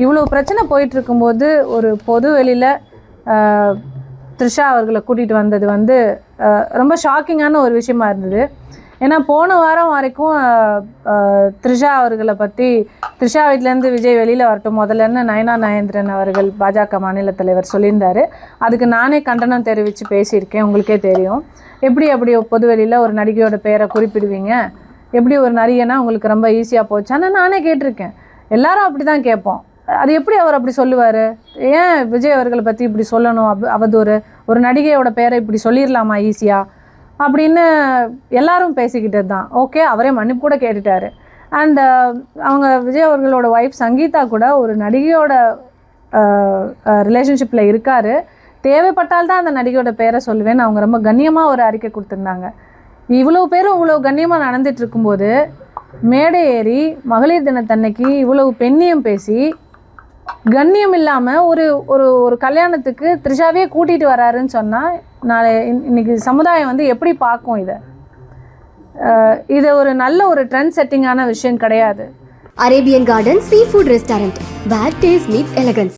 இவ்வளோ பிரச்சனை போயிட்டு இருக்கும்போது ஒரு பொது வெளியில் த்ரிஷா அவர்களை கூட்டிகிட்டு வந்தது வந்து ரொம்ப ஷாக்கிங்கான ஒரு விஷயமா இருந்தது. ஏன்னா போன வாரம் வரைக்கும் த்ரிஷா அவர்களை பற்றி த்ரிஷா வீட்டிலேருந்து விஜய் வெளியில் வரட்டும் முதல்லன்னு நயனா நாகேந்திரன் அவர்கள் பாஜக மாநில தலைவர் சொல்லியிருந்தார். அதுக்கு நானே கண்டனம் தெரிவித்து பேசியிருக்கேன். உங்களுக்கே தெரியும். எப்படி அப்படி பொது வெளியில் ஒரு நடிகையோட பேரை குறிப்பிடுவீங்க? எப்படி ஒரு நடிகைனா உங்களுக்கு ரொம்ப ஈஸியாக போச்சான்னு நானே கேட்டிருக்கேன். எல்லாரும் அப்படி தான் கேட்போம். அது எப்படி அவர் அப்படி சொல்லுவார்? ஏன் விஜய் அவர்களை பற்றி இப்படி சொல்லணும்? அவதூறு ஒரு நடிகையோட பேரை இப்படி சொல்லிடலாமா ஈஸியாக அப்படின்னு எல்லாரும் பேசிக்கிட்டது தான். ஓகே, அவரே மன்னிப்பு கூட கேட்டுட்டாரு. அண்ட் அவங்க விஜய் அவர்களோட ஒய்ஃப் சங்கீதா கூட ஒரு நடிகையோட ரிலேஷன்ஷிப்பில் இருக்கார். தேவைப்பட்டால்தான் அந்த நடிகையோட பேரை சொல்லுவேன்னு அவங்க ரொம்ப கண்ணியமாக ஒரு அறிக்கை கொடுத்துருந்தாங்க. இவ்வளோ பேரும் இவ்வளோ கண்ணியமாக நடந்துட்டு இருக்கும்போது மேடை ஏறி மகளிர் தினத்தன்னைக்கு இவ்வளவு பெண்ணியம் பேசி கண்ணியம் இல்லாமல் ஒரு ஒரு ஒரு கல்யாணத்துக்கு த்ரிஷாவே கூட்டிகிட்டு வராருன்னு சொன்னால் நாளை இன்னைக்கு சமுதாயம் வந்து எப்படி பார்க்கும்? இது ஒரு நல்ல ஒரு ட்ரெண்ட் செட்டிங்கான விஷயம் கிடையாது. Arabian garden sea food restaurant, where taste meets elegance.